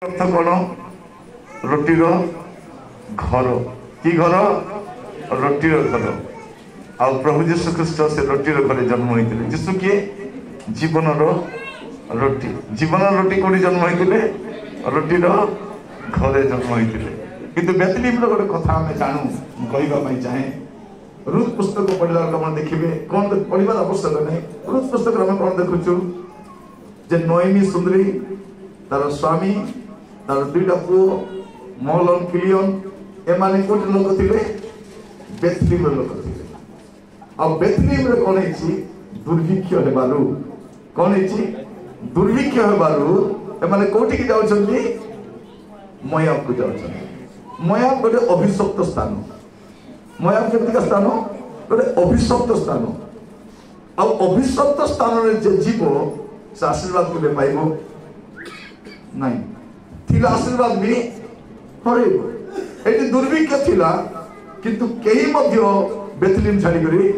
अर्थ कौन रोटीर घर कि घर रोटीर घर आ प्रभु जीशु ख्रीस्ट से रोटीर घर जन्म होते जीशु किए जीवन रोटी जीवन रोटी कौटी जन्म होते रोटीर घरे जन्म होते किंतु बेथलेहेम गोटे कथा आम जानू कहवाई चाहे रुथ पुस्तक पढ़ला देखिए कौन पढ़ार आवश्यक नहीं रुथ पुस्तक आम कौन देखुचु जे नोएमी सुंदरी तार स्वामी तार दुईटा पुओ महलन किलियन एमाने कोटी लोक थिले बेथलेहेम लोक थिले आ बेथलेहेम रे कोन हेछि दुर्भिक्ष हेबारु कोन हेछि दुर्भिक्ष हेबारु एमाने कोटी की जाउछन्ती मोयाब को जाउछन्ती मोयाब गोटे अभिशप्त स्थान मोयाब केतिका स्थान गोटे अभिशप्त स्थान आ अभिशप्त स्थान रे जे जीव से आशीर्वाद केबे पाइबो नहीं थिला आशीर्वाद भी हरेबो एटी दुर्भिक्ष थिला किंतु केही मध्य बेथलेहेम छाड़ी करी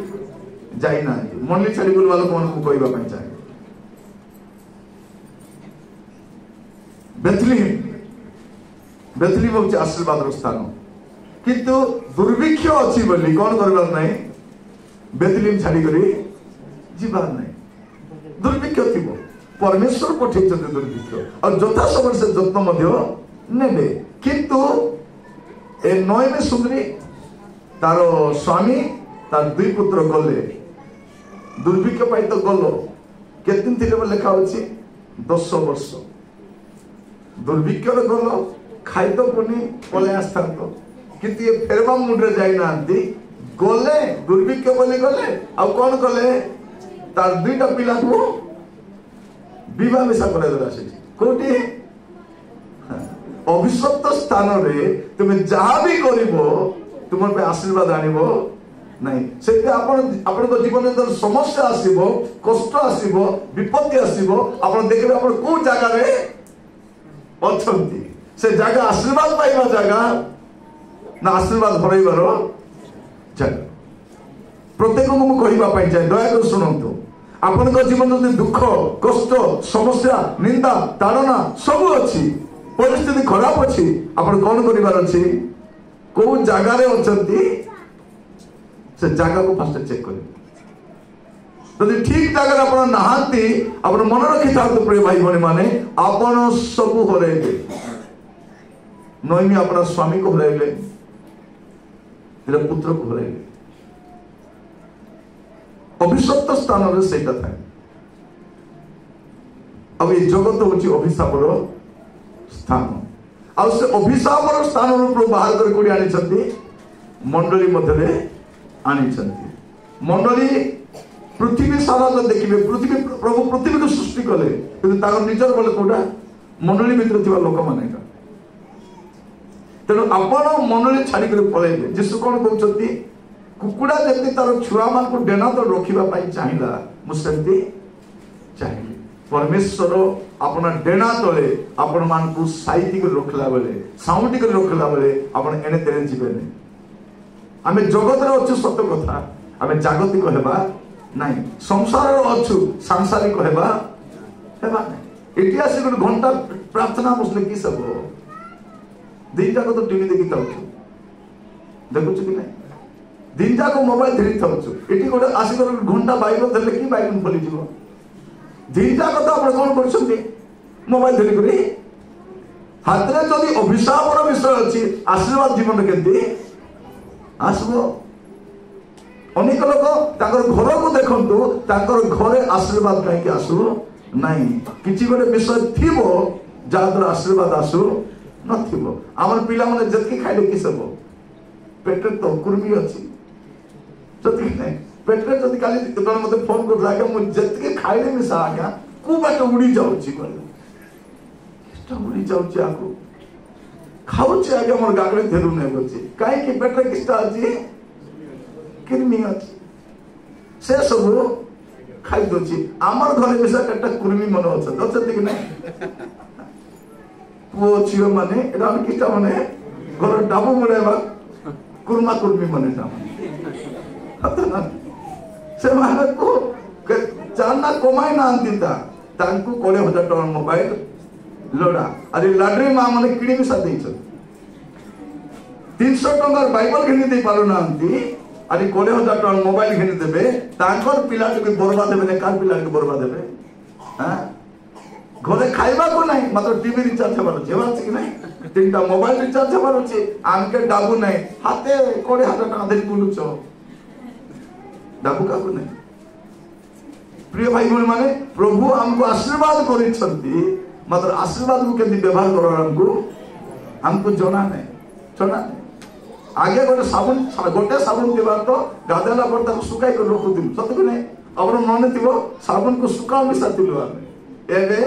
जाई ना मंडली छाड़ी बोलवा लोक मन को कहबा पई चाहे बेथलेहेम होची आशीर्वाद रो स्थान किंतु दुर्भिक्ष अछि बोली कोन करबार नहीं बेथलेहेम छाड़ी करी जीवार नहीं दुर्भिक्ष थिबो परमेश्वर पठे दुर्भिक्ष और यथा समय से जत्न ने किंतु ए नोएमी सुंदरी तार स्वामी तार दुई पुत्र गले दुर्भिक्ष पाई तो गल केदिन थे लेखा होची 10 वर्ष दुर्भिक्ष गल खाई तो पुनी पले आस्था किंतु ये फेरवा मुंडे जाइना गले दुर्भिक्ष बोली गले आ कौन कले तार दुईटा पिला को विवाह मिशा कोटी अभिशप्त स्थान रे तुम्हें जहाँ भी करिवो तुम पे आशीर्वाद आनिबो नहीं से आपण जीवन में समस्या आसीबो कष्ट आसीबो विपत्ति आसीबो आपण देखबे आपण को जगह रे अछंती से जगह आशीर्वाद पाइबा जगह ना आशीर्वाद हरैबार जगह प्रत्येक को मु कहबा पई चाहे दया कर सुनंतु आपण जीवन में दुख कष्ट समस्या निंदा ताड़ना सब अच्छी परिस्थिति खराब अच्छी आपण कौन करिवार अछि को जगह रे अछंती से जगह को फर्स्ट चेक करिवे यदि ठीक जगह आपण नहांती आपण मन रखि थांतु प्रिय भाई भणी माने आपण सब हरैबे नोएमी अपना स्वामी को हरैले तेरा पुत्र को हरैले अभिशप्त स्थान रे सेटा था अब ये जगत होची अभिशापर स्थान आ से अभिशापर स्थान रो बाहर कर कोडी आनी छथि मंडली मध्यरे आनी छथि मंडली पृथ्वी सारा जो देखिबे पृथ्वी प्रभु पृथ्वी को सृष्टि कले किंतु ताकर निजर बोले कोडा मंडली भितर थिबा लोक माने का तेनो आपण मंडली छाडी कर पळेबे जेसु कोन कहउछथि कुकुड़ा जमी तार छुआ मान को डेना तो रखा चाहिए मुझे चाहिए परमेश्वर अपना डेना तले आपण मान को साइती को रखला बेले साउंडी को रखला बेले आपण एने तेने जीवे नहीं आमे जगत रे अच्छु सत्य कथा आमे जागतिक हेबा नहीं संसार रे अच्छु सांसारिक हेबा नहीं एटी आसी को घंटा प्रार्थना बसले की सब दीटा को तो टीवी देखि ताउछु देखुछु कि नहीं दिन जाक मोबाइल धरी थाउछु एटी गोटे आसी घंटा बाइबल धरले कि बाइबल खोली जीव दिन जाक तो आपण कोन करछथि मोबाइल धरी करी हाथ रे जदी अभिशापर विषय अछि आशीर्वाद जीवन केंती आसबो अनेक लोक ताकर घर को देखंतु ताकर घरे आशीर्वाद काहे कि आसु नाही किछि गोटे विषय थिबो जादर आशीर्वाद आसु नथिबो हमर पिला माने जतकी खाइले कि सब पेट तो कुर्मी अछि पेटे जब काली जन मत फोन कर मुझे खाइले मिसा आज्ञा को बाट उड़ी जाऊँगी उड़ी जाऊँगी आपको खाऊँ आगे मोर गागड़े धेरु नहीं बोची कहीं पेटे किस्ता अच्छी किरमी अच्छी से सब खाई दोची आमर घरे मिसा केटा कुर्मी मन अच्छा कि नहीं पुओ झील माने किस्ता माने घर डाबू मुड़ाइबा कुर्मा कुर्मी माने से माने को जानना कमाई ना अंतिता तांकु 20,000 टका मोबाइल लोड़ा अरे लाड्री माँ मैंने किणी मिसा दे 300 टंकार बाइबल घिनी दे पारो ना अरे 20,000 टका मोबाइल घिनी देबे तांकर पिला के बर्बाद हेबे कार पिला के बर्बाद हेबे हां घरे खाइबा को नहीं मात्र टीवी रिचार्ज हेबार अछि कि नहीं 3टा मोबाइल रिचार्ज हेबार अछि आमके डाबू नहीं हाथे 20,000 टका दे बुलुछ डाबू काकू नहीं प्रिय भाई बहन माने प्रभु हमको आशीर्वाद करिसंती मात्र आशीर्वाद को केमि व्यवहार करन हमको जना नहीं आगे गोटे साबुन देवा तो गाधेला पर तक सुखाई कर रखुदिल सत कि नहीं अब मन थी साबुन को सुखा मिसा दिलु एबे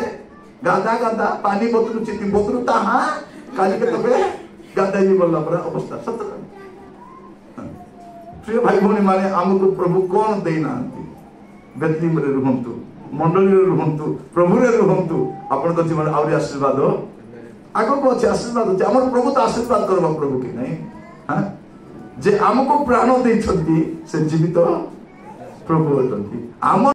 गाधा गाधा पानी बोतल चिति बोतल ता हां काली के तबे गाधा ही बोलला पर अवस्था सत प्रिय भाई भौणी माने हमको प्रभु कौन देना बेतलीम रे रुहंतु मंडली रे रुहंतु प्रभु रे रुहंतु आपण तो जीवन आउरी आशीर्वाद आगो को अछि आशीर्वाद हमर प्रभु तो आशीर्वाद करबा प्रभु की नहीं हां जे हमको प्राण देछंती से जीवित प्रभु होतंती